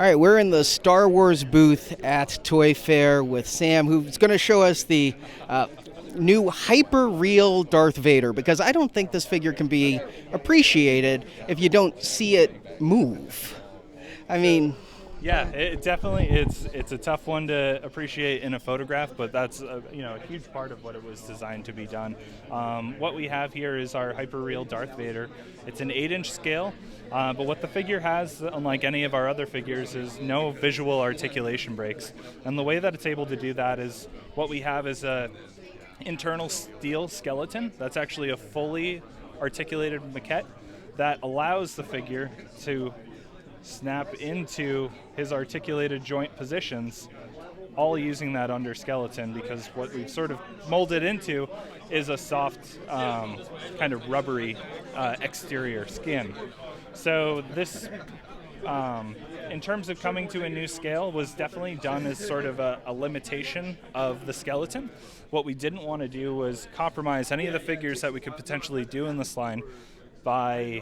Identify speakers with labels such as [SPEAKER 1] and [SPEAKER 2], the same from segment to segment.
[SPEAKER 1] All right, we're in the Star Wars booth at Toy Fair with Sam, who's going to show us the new Hyperreal Darth Vader, because I don't think this figure can be appreciated if you don't see it move. I mean,
[SPEAKER 2] Yeah, it definitely it's a tough one to appreciate in a photograph, but that's a huge part of what it was designed to be done. What we have here is our Hyperreal Darth Vader. It's an 8-inch scale, but what the figure has, unlike any of our other figures, is no visual articulation breaks. And the way that it's able to do that is what we have is a internal steel skeleton that's actually a fully articulated maquette that allows the figure to snap into his articulated joint positions, all using that under skeleton, because what we've sort of molded into is a soft, kind of rubbery exterior skin. So this, in terms of coming to a new scale, was definitely done as sort of a limitation of the skeleton. What we didn't want to do was compromise any of the figures that we could potentially do in this line by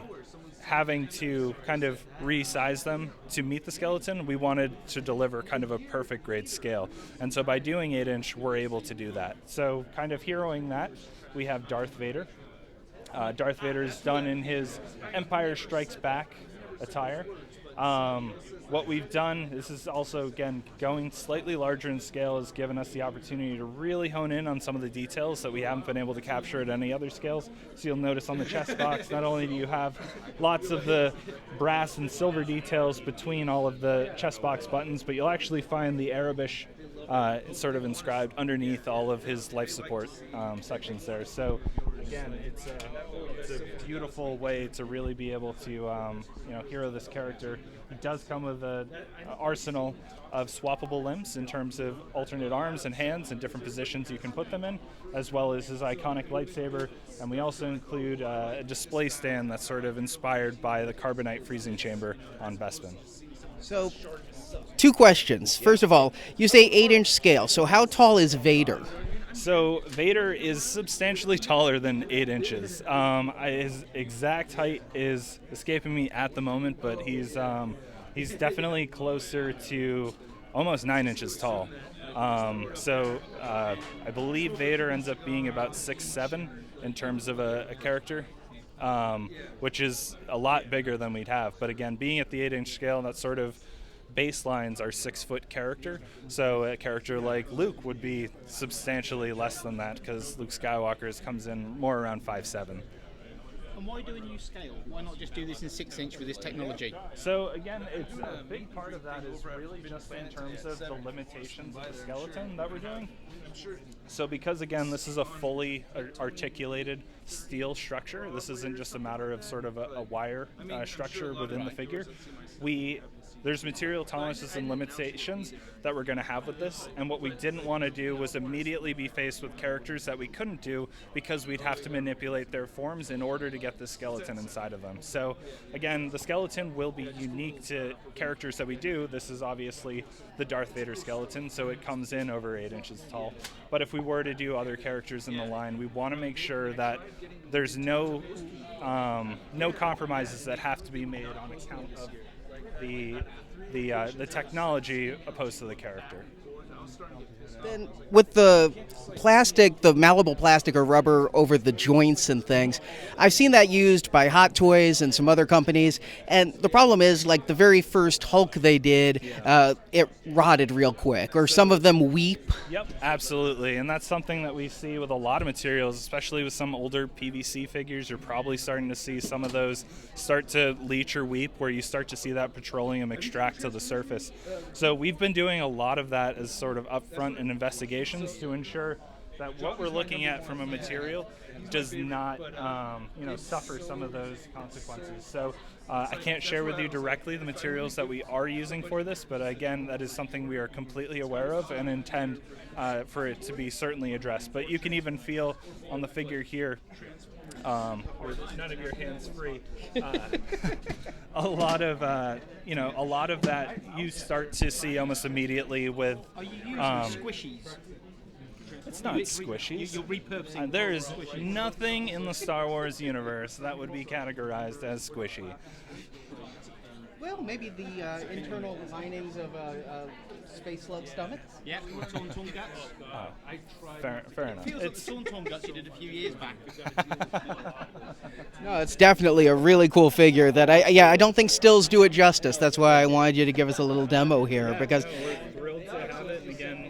[SPEAKER 2] having to kind of resize them to meet the skeleton. We wanted to deliver kind of a perfect grade scale. And so by doing 8-inch, we're able to do that. So kind of heroing that, we have Darth Vader. Darth Vader is done in his Empire Strikes Back attire. What we've done, this is also, again, going slightly larger in scale, has given us the opportunity to really hone in on some of the details that we haven't been able to capture at any other scales. So you'll notice on the chest box, not only do you have lots of the brass and silver details between all of the chest box buttons, but you'll actually find the Arabish sort of inscribed underneath all of his life support sections there. So again, it's a beautiful way to really be able to hero this character. He does come with an arsenal of swappable limbs in terms of alternate arms and hands and different positions you can put them in, as well as his iconic lightsaber. And we also include a display stand that's sort of inspired by the carbonite freezing chamber on Bespin.
[SPEAKER 1] so two questions. First of all, you say 8-inch scale, so how tall is Vader?
[SPEAKER 2] So Vader is substantially taller than 8 inches. His exact height is escaping me at the moment, but he's definitely closer to almost 9 inches tall. I believe Vader ends up being about 6'7" in terms of a character, which is a lot bigger than we'd have. But again, being at the 8-inch scale, that's sort of baselines are 6-foot character, so a character like Luke would be substantially less than that, because Luke Skywalker's comes in more around 5'7".
[SPEAKER 3] And why do a new scale? Why not just do this in 6-inch with this technology?
[SPEAKER 2] So again, it's a big part of that is really just in terms of the limitations of the skeleton that we're doing. So because again, this is a fully articulated steel structure, this isn't just a matter of sort of a wire structure within the figure. There's material tolerances and limitations that we're going to have with this, and what we didn't want to do was immediately be faced with characters that we couldn't do because we'd have to manipulate their forms in order to get the skeleton inside of them. So again, the skeleton will be unique to characters that we do. This is obviously the Darth Vader skeleton, so it comes in over 8 inches tall. But if we were to do other characters in the line, we want to make sure that there's no compromises that have to be made on account of the technology opposed to the character.
[SPEAKER 1] Then with the plastic, the malleable plastic or rubber over the joints and things, I've seen that used by Hot Toys and some other companies, and the problem is, like the very first Hulk they did, it rotted real quick, or some of them weep.
[SPEAKER 2] Yep, absolutely, and that's something that we see with a lot of materials, especially with some older PVC figures. You're probably starting to see some of those start to leach or weep, where you start to see that petroleum extract to the surface. So we've been doing a lot of that as sort of upfront in investigations to ensure that what we're looking at from a material does not suffer some of those consequences. So I can't share with you directly the materials that we are using for this, but again, that is something we are completely aware of and intend for it to be certainly addressed. But you can even feel on the figure here, with none of your hands free, a lot of that you start to see almost immediately with.
[SPEAKER 3] Are you using squishies?
[SPEAKER 2] It's not squishies.
[SPEAKER 3] You're repurposing.
[SPEAKER 2] There is nothing in the Star Wars universe that would be categorized as squishy.
[SPEAKER 1] Well, maybe the internal linings of a space slug stomach.
[SPEAKER 3] Yeah, or torn guts.
[SPEAKER 2] Fair enough.
[SPEAKER 3] Feels like the torn guts you did a few years back.
[SPEAKER 1] No, it's definitely a really cool figure that I don't think stills do it justice. That's why I wanted you to give us a little demo here because
[SPEAKER 2] We're thrilled to have it. Again,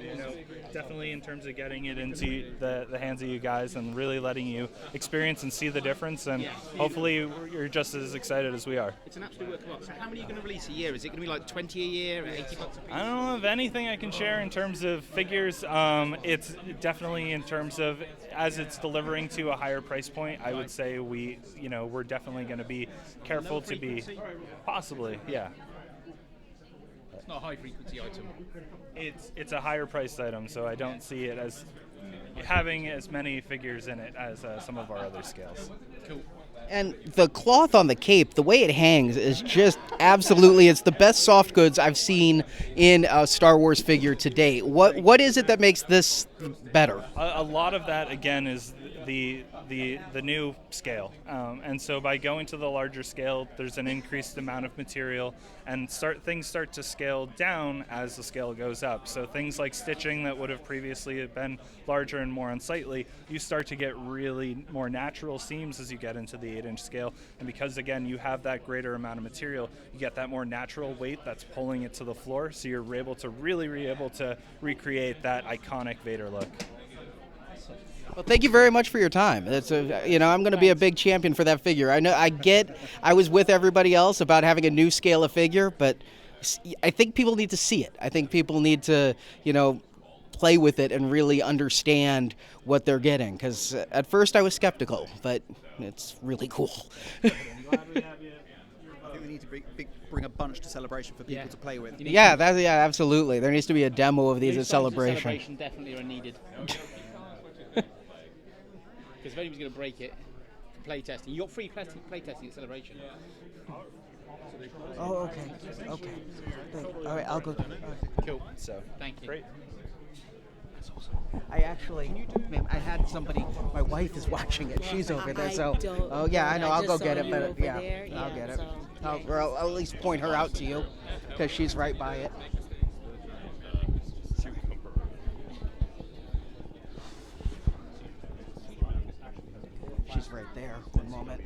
[SPEAKER 2] definitely in terms of getting it into the hands of you guys and really letting you experience and see the difference. And hopefully you're just as excited as we are.
[SPEAKER 3] It's an absolute work of art. So how many are you going to release a year? Is it going to be like 20 a year, 80 bucks a piece?
[SPEAKER 2] I don't know of anything I can share in terms of figures. It's definitely in terms of as it's delivering to a higher price point. I would say we're definitely going to be careful to be possibly, yeah.
[SPEAKER 3] It's not a high frequency item.
[SPEAKER 2] It's a higher priced item, so I don't see it as having as many figures in it as some of our other scales.
[SPEAKER 3] Cool.
[SPEAKER 1] and the cloth on the cape, the way it hangs is just absolutely, it's the best soft goods I've seen in a Star Wars figure to date. What is it that makes this better?
[SPEAKER 2] A lot of that, again, is the new scale, and so by going to the larger scale, there's an increased amount of material, and things start to scale down as the scale goes up. So things like stitching that would have previously been larger and more unsightly, you start to get really more natural seams as you get into the 8-inch scale, and because again you have that greater amount of material, you get that more natural weight that's pulling it to the floor, so you're able to really recreate that iconic Vader look.
[SPEAKER 1] Well, thank you very much for your time. It's I'm going to be a big champion for that figure. I was with everybody else about having a new scale of figure, but I think people need to see it. I think people need to, play with it and really understand what they're getting. Because at first I was skeptical, but it's really cool.
[SPEAKER 4] I think we need to bring a bunch to Celebration for people to play with.
[SPEAKER 1] Yeah, absolutely. There needs to be a demo of these at Celebration.
[SPEAKER 3] Celebration definitely are needed. Because if anyone's going to break it for playtesting, you got free playtesting at Celebration.
[SPEAKER 1] Oh, okay. All right, I'll go.
[SPEAKER 3] Cool.
[SPEAKER 2] So
[SPEAKER 3] Thank you.
[SPEAKER 2] great.
[SPEAKER 3] That's awesome.
[SPEAKER 1] I had somebody. My wife is watching it. She's over there. So. Oh yeah, I know. I'll go get it. But I'll get it. I'll at least point her out to you, because she's right by it. She's right there. One moment.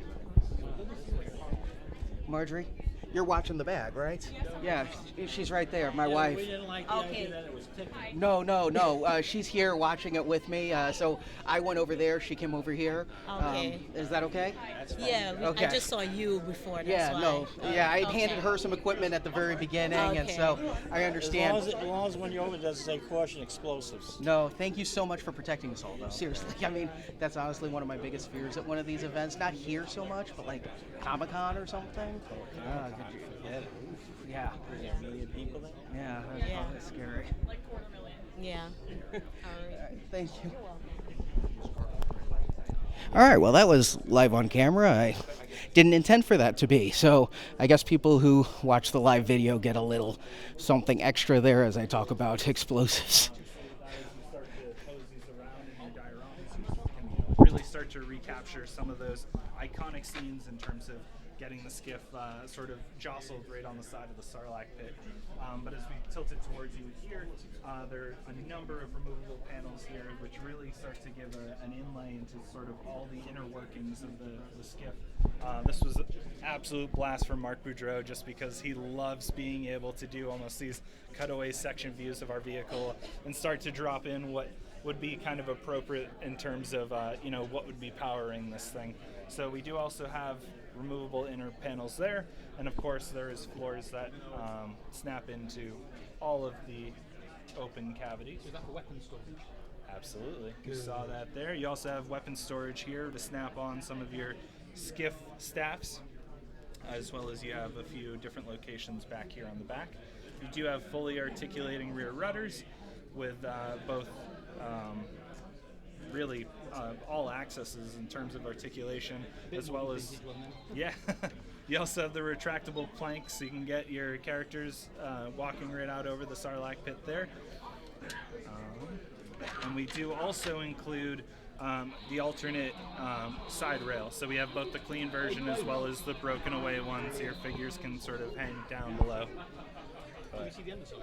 [SPEAKER 1] Marjorie, you're watching the bag, right? Yeah, she's right there. My wife.
[SPEAKER 5] We didn't like the idea that it was tickling.
[SPEAKER 1] No. She's here watching it with me. So I went over there. She came over here.
[SPEAKER 6] Okay.
[SPEAKER 1] Is that okay?
[SPEAKER 6] Yeah,
[SPEAKER 1] Okay.
[SPEAKER 6] I just saw you before. That's
[SPEAKER 1] Yeah,
[SPEAKER 6] why.
[SPEAKER 1] no. Yeah, I
[SPEAKER 6] Okay.
[SPEAKER 1] handed her some equipment at the very beginning, and
[SPEAKER 6] Okay.
[SPEAKER 1] so I understand.
[SPEAKER 5] As long as when you're over, it doesn't say caution explosives.
[SPEAKER 1] No, thank you so much for protecting us all, though. Seriously, I mean, that's honestly one of my biggest fears at one of these events. Not here so much, but like Comic-Con or something. Yeah.
[SPEAKER 5] Is there a million people there?
[SPEAKER 1] Yeah,
[SPEAKER 6] Yeah.
[SPEAKER 1] that's scary.
[SPEAKER 6] Yeah. All right.
[SPEAKER 1] Thank you. All right, well, that was live on camera. I didn't intend for that to be, so I guess people who watch the live video get a little something extra there as I talk about explosives.
[SPEAKER 2] Really start to recapture some of those iconic scenes in terms of getting the skiff sort of jostled right on the side of the Sarlacc pit. But as we tilt it towards you here, there are a number of removable panels here which really start to give an inlay into sort of all the inner workings of the skiff. This was an absolute blast for Mark Boudreau, just because he loves being able to do almost these cutaway section views of our vehicle and start to drop in what would be kind of appropriate in terms of what would be powering this thing. So we do also have removable inner panels there, and of course there is floors that snap into all of the open cavities.
[SPEAKER 3] Is that for weapon storage?
[SPEAKER 2] Absolutely. You saw that there. You also have weapon storage here to snap on some of your skiff staffs, as well as you have a few different locations back here on the back. You do have fully articulating rear rudders with both really all accesses in terms of articulation, as well as you also have the retractable planks, so you can get your characters walking right out over the Sarlacc pit there. And we do also include the alternate side rail. So we have both the clean version as well as the broken away one, so your figures can sort of hang down below.
[SPEAKER 3] Can we see the underside?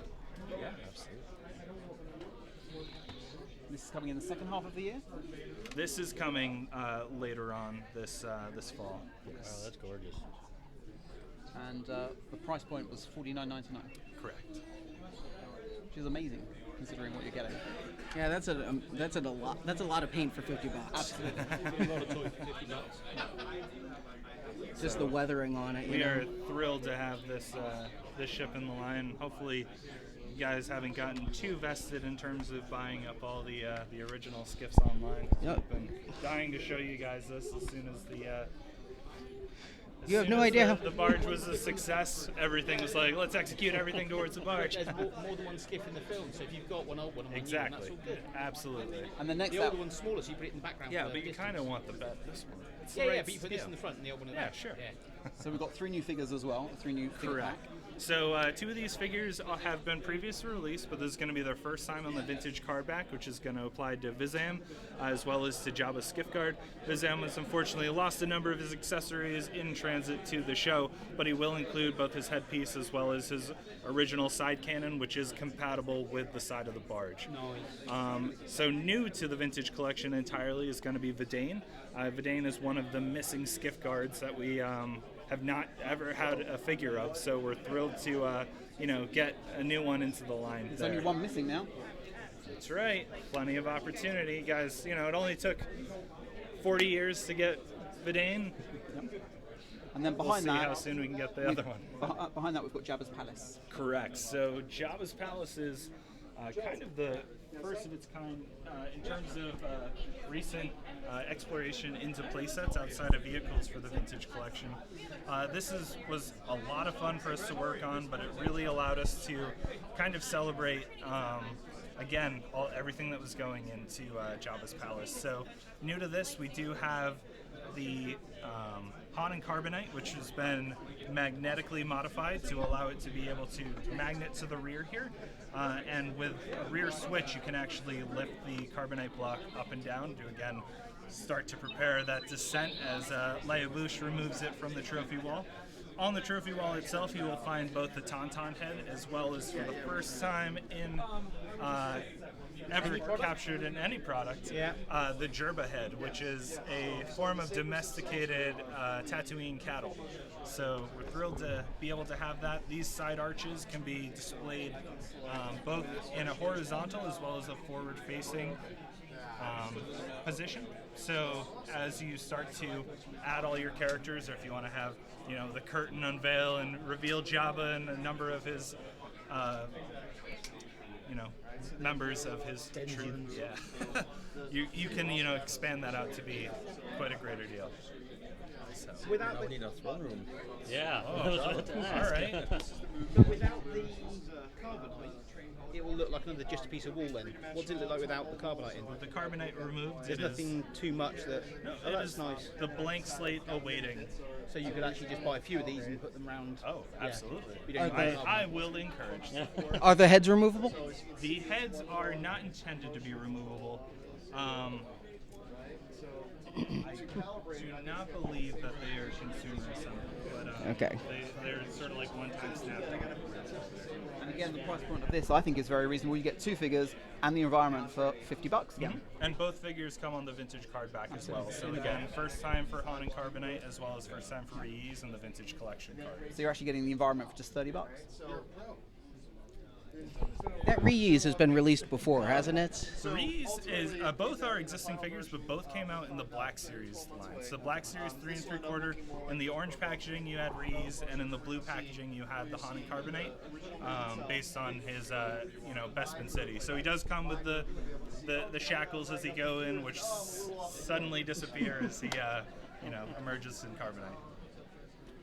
[SPEAKER 2] Yeah, absolutely.
[SPEAKER 4] This is coming in the second half of the year.
[SPEAKER 2] This is coming later on this fall.
[SPEAKER 5] Oh, that's gorgeous.
[SPEAKER 4] And the price point was $49.99,
[SPEAKER 2] Correct.
[SPEAKER 4] which is amazing considering what you're getting.
[SPEAKER 1] Yeah, that's a lot of paint for $50.
[SPEAKER 4] Absolutely.
[SPEAKER 1] Just the weathering on it.
[SPEAKER 2] We are thrilled to have this ship in the line. Hopefully, you guys haven't gotten too vested in terms of buying up all the original Skiffs online.
[SPEAKER 1] Yep.
[SPEAKER 2] I've been dying to show you guys this as soon as the.
[SPEAKER 1] You have no idea how
[SPEAKER 2] the barge was a success. Everything was like, let's execute everything towards the barge.
[SPEAKER 3] There's more than one Skiff in the film, so if you've got one old one and one new one,
[SPEAKER 2] Exactly.
[SPEAKER 3] that's all good.
[SPEAKER 2] Absolutely.
[SPEAKER 4] And the next
[SPEAKER 3] The older one's smaller, so you put it in the background.
[SPEAKER 2] Yeah,
[SPEAKER 3] for
[SPEAKER 2] but you
[SPEAKER 3] distance.
[SPEAKER 2] kind of want this one. It's the
[SPEAKER 3] Yeah,
[SPEAKER 2] right
[SPEAKER 3] but you put this
[SPEAKER 2] scale.
[SPEAKER 3] in the front and the old one in the
[SPEAKER 2] Yeah,
[SPEAKER 3] back.
[SPEAKER 2] sure.
[SPEAKER 3] Yeah.
[SPEAKER 4] So we've got 3 new figures as well, 3 new figure
[SPEAKER 2] Correct.
[SPEAKER 4] pack.
[SPEAKER 2] So 2 of these figures have been previously released, but this is going to be their first time on the vintage card back, which is going to apply to Vizam as well as to Jabba's Skiff Guard. Vizam has unfortunately lost a number of his accessories in transit to the show, but he will include both his headpiece as well as his original side cannon, which is compatible with the side of the barge. So new to the vintage collection entirely is going to be Vidane. Vidane is one of the missing Skiff Guards that we have not ever had a figure of, so we're thrilled to get a new one into the line.
[SPEAKER 4] There's
[SPEAKER 2] there.
[SPEAKER 4] only one missing now.
[SPEAKER 2] That's right. Plenty of opportunity, guys. It only took 40 years to get Vidane.
[SPEAKER 4] And then
[SPEAKER 2] We'll
[SPEAKER 4] behind
[SPEAKER 2] see
[SPEAKER 4] that,
[SPEAKER 2] how soon we can get the other one.
[SPEAKER 4] behind that we've got Jabba's Palace.
[SPEAKER 2] Correct. So Jabba's Palace is kind of the first of its kind in terms of recent exploration into playsets outside of vehicles for the vintage collection. This was a lot of fun for us to work on, but it really allowed us to kind of celebrate again everything that was going into Jabba's Palace. So new to this, we do have the Han and Carbonite, which has been magnetically modified to allow it to be able to magnet to the rear here. And with a rear switch, you can actually lift the Carbonite block up and down to, again, start to prepare that descent as Leia Bouche removes it from the trophy wall. On the trophy wall itself, you will find both the Tauntaun head as well as, for the first time in ever captured in any product, the Jabba head, which is a form of domesticated Tatooine cattle. So we're thrilled to be able to have that. These side arches can be displayed both in a horizontal as well as a forward-facing position. So as you start to add all your characters, or if you want to have, the curtain unveil and reveal Jabba and a number of his, members of his troop, you can expand that out to be quite a greater deal. So.
[SPEAKER 3] Without
[SPEAKER 5] We
[SPEAKER 3] the,
[SPEAKER 5] need a throne room.
[SPEAKER 2] Yeah.
[SPEAKER 5] I was about to ask.
[SPEAKER 2] All right.
[SPEAKER 3] but without the carbonite, it will look like another just a piece of wool then. What does it look like without the carbonite in?
[SPEAKER 2] With the Carbonite removed,
[SPEAKER 3] There's
[SPEAKER 2] it
[SPEAKER 3] nothing too much that.
[SPEAKER 2] is,
[SPEAKER 3] Oh,
[SPEAKER 2] it
[SPEAKER 3] that's
[SPEAKER 2] is
[SPEAKER 3] nice.
[SPEAKER 2] the blank slate awaiting.
[SPEAKER 3] So you could actually just buy a few of these and put them round.
[SPEAKER 2] Oh, absolutely.
[SPEAKER 3] You don't need the
[SPEAKER 2] I will encourage that.
[SPEAKER 1] Are the heads removable?
[SPEAKER 2] The heads are not intended to be removable. I do not believe that they are consumer assembled, but
[SPEAKER 1] Okay.
[SPEAKER 2] they're sort of like one-time snap.
[SPEAKER 4] And again, the price point of this I think is very reasonable. You get 2 figures and the environment for $50 again.
[SPEAKER 2] And both figures come on the vintage card back as well. So again, first time for Han and Carbonite, as well as first time for Reese and the vintage collection card.
[SPEAKER 4] So you're actually getting the environment for just $30.
[SPEAKER 1] That reuse has been released before, hasn't it?
[SPEAKER 2] Reese is both our existing figures, but both came out in the Black Series line. So Black Series 3 3/4, in the orange packaging you had Reese, and in the blue packaging you had the Han and Carbonite, based on his Bespin City. So he does come with the shackles as he go in, which suddenly disappear as he emerges in Carbonite.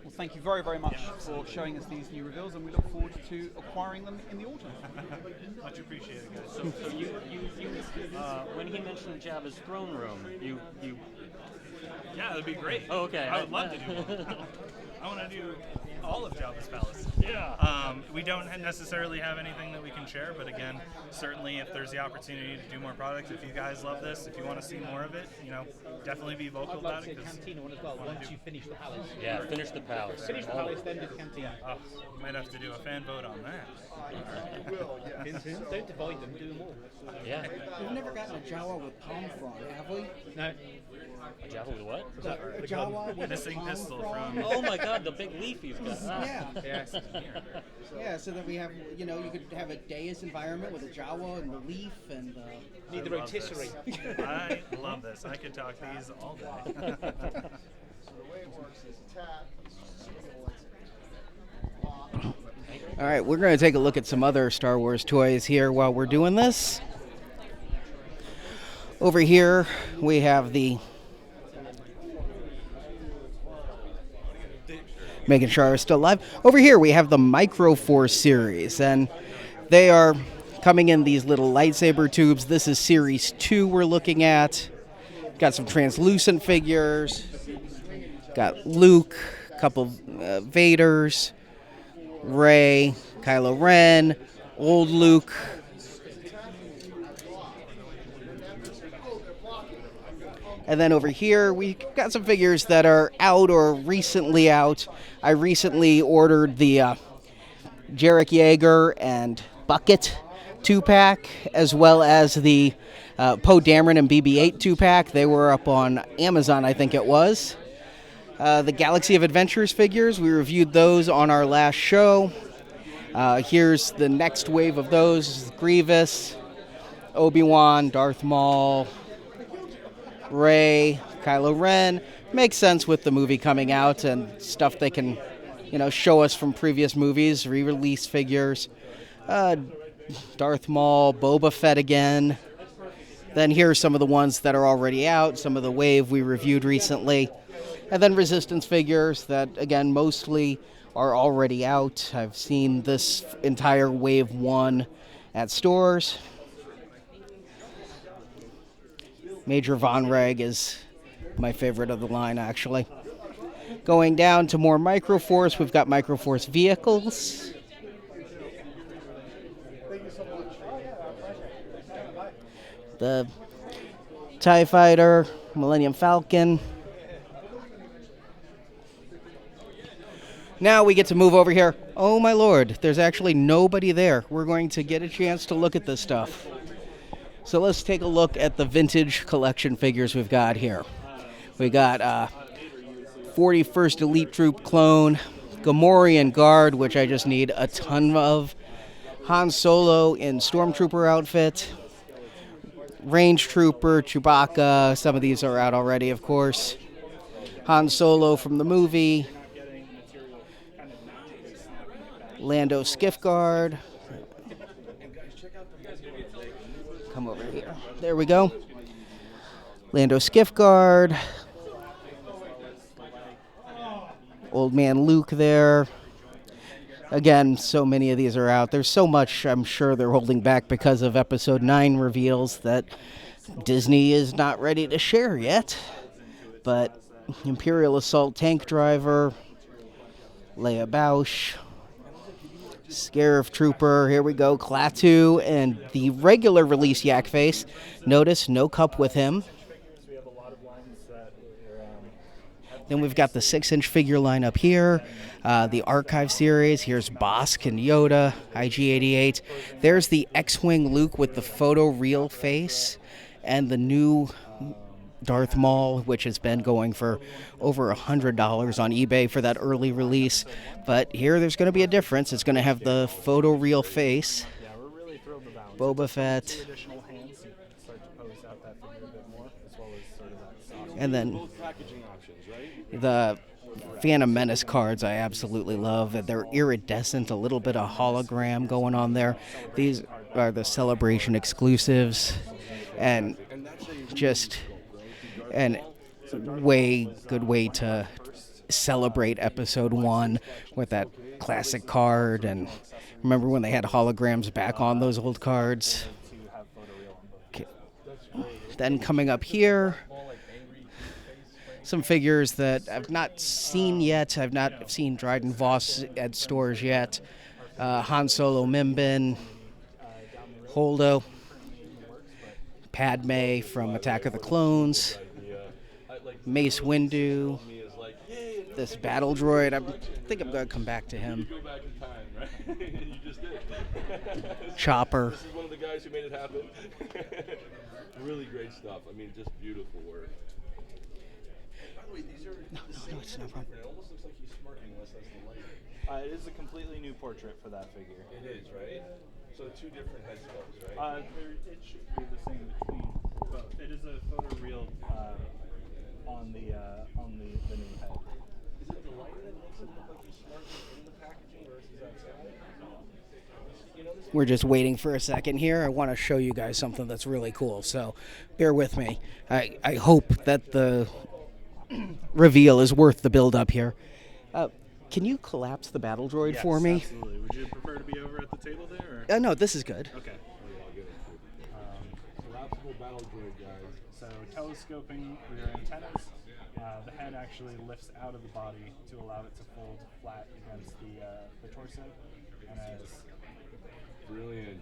[SPEAKER 4] Well, thank you very, very much for showing us these new reveals, and we look forward to acquiring them in the autumn.
[SPEAKER 2] Much appreciated, guys.
[SPEAKER 5] So you when he mentioned Jabba's throne room, you
[SPEAKER 2] Yeah, that'd be great.
[SPEAKER 5] Oh, okay.
[SPEAKER 2] I would love to do one. I want to do all of Jabba's Palace.
[SPEAKER 5] yeah.
[SPEAKER 2] We don't necessarily have anything that we can share, but again, certainly if there's the opportunity to do more products, if you guys love this, if you want to see more of it, definitely be vocal
[SPEAKER 3] I'd like
[SPEAKER 2] about
[SPEAKER 3] to
[SPEAKER 2] it.
[SPEAKER 3] see the cantina one as well. Once you finish the palace.
[SPEAKER 5] Yeah, finish the palace.
[SPEAKER 3] Finish the palace, then do the cantina.
[SPEAKER 2] Might have to do a fan vote on that.
[SPEAKER 3] Don't divide them. Do them all.
[SPEAKER 5] Yeah.
[SPEAKER 1] We've never gotten a Jawa with palm frond, have we?
[SPEAKER 3] No.
[SPEAKER 5] A Jabba with what?
[SPEAKER 1] A Jawa with
[SPEAKER 2] Missing
[SPEAKER 1] palm
[SPEAKER 2] pistol
[SPEAKER 1] frond?
[SPEAKER 2] from.
[SPEAKER 5] Oh my God, the big leaf he's got. Ah.
[SPEAKER 1] Yeah.
[SPEAKER 3] Yes.
[SPEAKER 1] Yeah, so that we have, you could have a dais environment with a Jawa and the leaf and
[SPEAKER 3] Need the rotisserie.
[SPEAKER 2] I love this. I could talk these all day.
[SPEAKER 1] All right, we're going to take a look at some other Star Wars toys here while we're doing this. Over here, we have making sure I was still live. Over here, we have the Micro Force series, and they are coming in these little lightsaber tubes. This is Series 2 we're looking at. Got some translucent figures. Got Luke, a couple Vaders, Rey, Kylo Ren, old Luke. And then over here, we got some figures that are out or recently out. I recently ordered the Jarek Yeager and Bucket 2-pack, as well as the Poe Dameron and BB-8 2-pack. They were up on Amazon, I think it was. The Galaxy of Adventures figures, we reviewed those on our last show. Here's the next wave of those. Grievous, Obi-Wan, Darth Maul, Rey, Kylo Ren. Makes sense with the movie coming out and stuff they can, show us from previous movies, re-release figures. Darth Maul, Boba Fett again. Then here's some of the ones that are already out, some of the wave we reviewed recently. And then Resistance figures that, again, mostly are already out. I've seen this entire wave 1 at stores. Major Von Reg is my favorite of the line, actually. Going down to more Microforce, we've got Microforce vehicles. The TIE Fighter, Millennium Falcon. Now we get to move over here. Oh my lord, there's actually nobody there. We're going to get a chance to look at this stuff. So let's take a look at the vintage collection figures we've got here. We got 41st Elite Troop clone, Gamorrean Guard, which I just need a ton of, Han Solo in Stormtrooper outfit, Range Trooper, Chewbacca, some of these are out already, of course, Han Solo from the movie, Lando Skiff Guard. Come over here. There we go. Lando Skiff Guard. Old Man Luke there. Again, so many of these are out. There's so much I'm sure they're holding back because of Episode 9 reveals that Disney is not ready to share yet. But Imperial Assault Tank Driver, Leia Bausch, Scarif Trooper, here we go, Klaatu, and the regular release Yak Face. Notice, no cup with him. Then we've got the 6-inch figure line up here, the Archive series. Here's Bosk and Yoda, IG-88. There's the X-Wing Luke with the photo-real face, and the new Darth Maul, which has been going for over $100 on eBay for that early release. But here there's going to be a difference. It's going to have the photo-real face.
[SPEAKER 2] Yeah, we're really thrilled about
[SPEAKER 1] Boba Fett.
[SPEAKER 2] additional hands. You can start to pose out that figure a bit more, as well as sort of that soft.
[SPEAKER 1] And then the Phantom Menace cards I absolutely love. They're iridescent, a little bit of hologram going on there. These are the Celebration exclusives, and just an good way to celebrate Episode 1 with that classic card. And remember when they had holograms back on those old cards? Okay. Then coming up here, some figures that I've not seen yet. I've not seen Dryden Voss at stores yet. Han Solo Mimbin, Holdo, Padme from Attack of the Clones, Mace Windu, this battle droid. I think I'm going to come back to him.
[SPEAKER 7] Go back in time, right? You just did.
[SPEAKER 1] Chopper.
[SPEAKER 7] This is one of the guys who made it happen. Really great stuff. I mean, just beautiful work. By the way, these are
[SPEAKER 1] No, it's not wrong.
[SPEAKER 7] It almost looks like he's smirking unless that's the light.
[SPEAKER 2] It is a completely new portrait for that figure.
[SPEAKER 7] It is, right? So two different head sculpts, right?
[SPEAKER 2] It should be the same between both. It is a photoreal on the new head.
[SPEAKER 7] Is it the light that makes it look like he's smirking in the packaging versus outside? You know,
[SPEAKER 1] We're just waiting for a second here. I want to show you guys something that's really cool, so bear with me. I hope that the reveal is worth the build-up here. Can you collapse the battle droid for me?
[SPEAKER 2] Absolutely. Would you prefer to be over at the table there? Or?
[SPEAKER 1] No, this is good.
[SPEAKER 2] Okay.
[SPEAKER 7] collapsible battle droid, guys.
[SPEAKER 2] So telescoping rear antennas. The head actually lifts out of the body to allow it to fold flat against the torso. And as
[SPEAKER 7] Brilliant.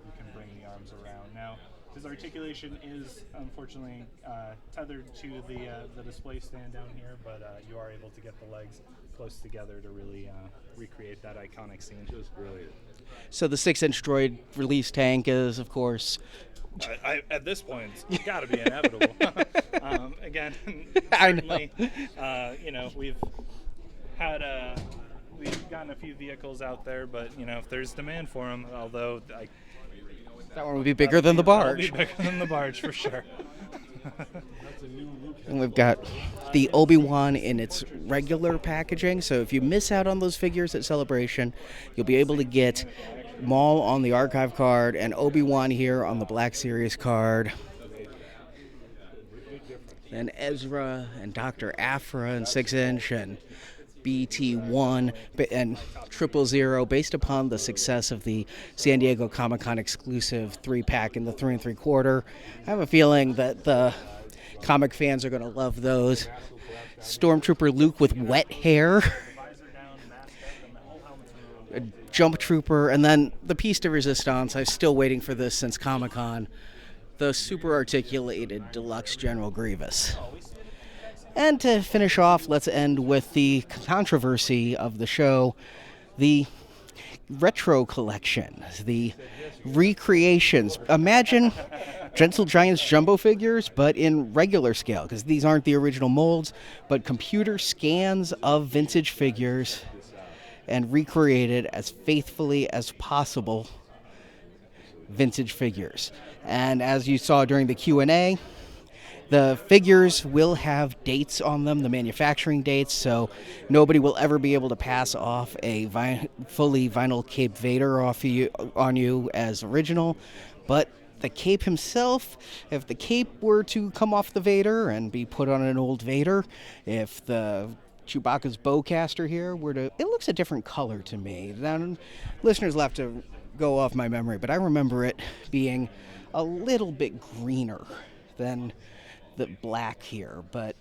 [SPEAKER 2] you can bring the arms around. Now, his articulation is unfortunately tethered to the display stand down here, but you are able to get the legs close together to really recreate that iconic scene.
[SPEAKER 7] Just brilliant.
[SPEAKER 1] So the 6-inch droid release tank is, of course...
[SPEAKER 2] At this point, it's got to be inevitable. Again,
[SPEAKER 1] I know.
[SPEAKER 2] certainly, we've gotten a few vehicles out there, but if there's demand for them, although
[SPEAKER 1] That one would be bigger than the barge.
[SPEAKER 2] That'll be bigger than the barge for sure.
[SPEAKER 1] And we've got the Obi-Wan in its regular packaging, so if you miss out on those figures at Celebration, you'll be able to get Maul on the archive card and Obi-Wan here on the Black Series card. Then Ezra and Dr. Aphra in 6-inch and BT1 and 000 based upon the success of the San Diego Comic-Con exclusive 3-pack in the 3 3/4. I have a feeling that the comic fans are going to love those. Stormtrooper Luke with wet hair. A Jump Trooper, and then the piece de resistance. I'm still waiting for this since Comic-Con. The super articulated deluxe General Grievous. And to finish off, let's end with the controversy of the show, the retro collection, the recreations. Imagine Gentle Giants jumbo figures, but in regular scale, because these aren't the original molds, but computer scans of vintage figures and recreated as faithfully as possible vintage figures. And as you saw during the Q&A, the figures will have dates on them, the manufacturing dates, so nobody will ever be able to pass off a fully vinyl Cape Vader on you as original. But the cape himself, if the cape were to come off the Vader and be put on an old Vader, if the Chewbacca's bowcaster here were to... It looks a different color to me. Now, listeners will have to go off my memory, but I remember it being a little bit greener than the black here. But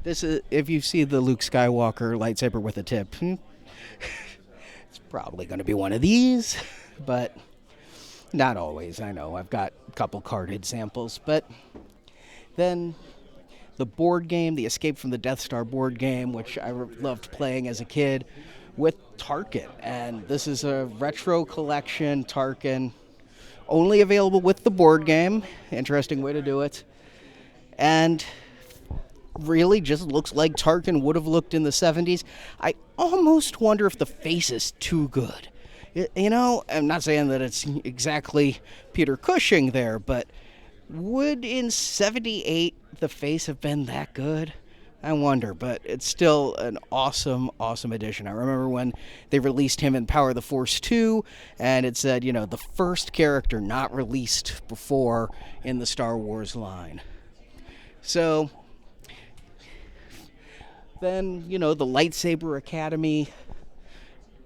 [SPEAKER 1] this is, if you see the Luke Skywalker lightsaber with a tip, it's probably going to be one of these, but not always. I know I've got a couple carded samples, but then the board game, the Escape from the Death Star board game, which I loved playing as a kid, with Tarkin. And this is a retro collection Tarkin, only available with the board game. Interesting way to do it. And really just looks like Tarkin would have looked in the 70s. I almost wonder if the face is too good. I'm not saying that it's exactly Peter Cushing there, but would in 78 the face have been that good? I wonder, but it's still an awesome, awesome edition. I remember when they released him in Power of the Force 2, and it said, the first character not released before in the Star Wars line. So, then, the Lightsaber Academy,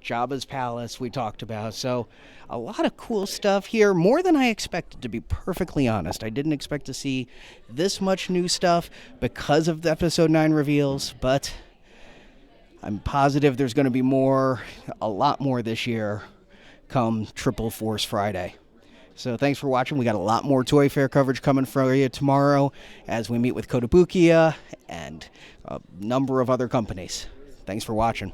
[SPEAKER 1] Jabba's Palace we talked about. So a lot of cool stuff here, more than I expected, to be perfectly honest. I didn't expect to see this much new stuff because of the Episode 9 reveals, but I'm positive there's going to be more, a lot more this year come Triple Force Friday. So thanks for watching. We got a lot more Toy Fair coverage coming for you tomorrow as we meet with Kotobukiya and a number of other companies. Thanks for watching.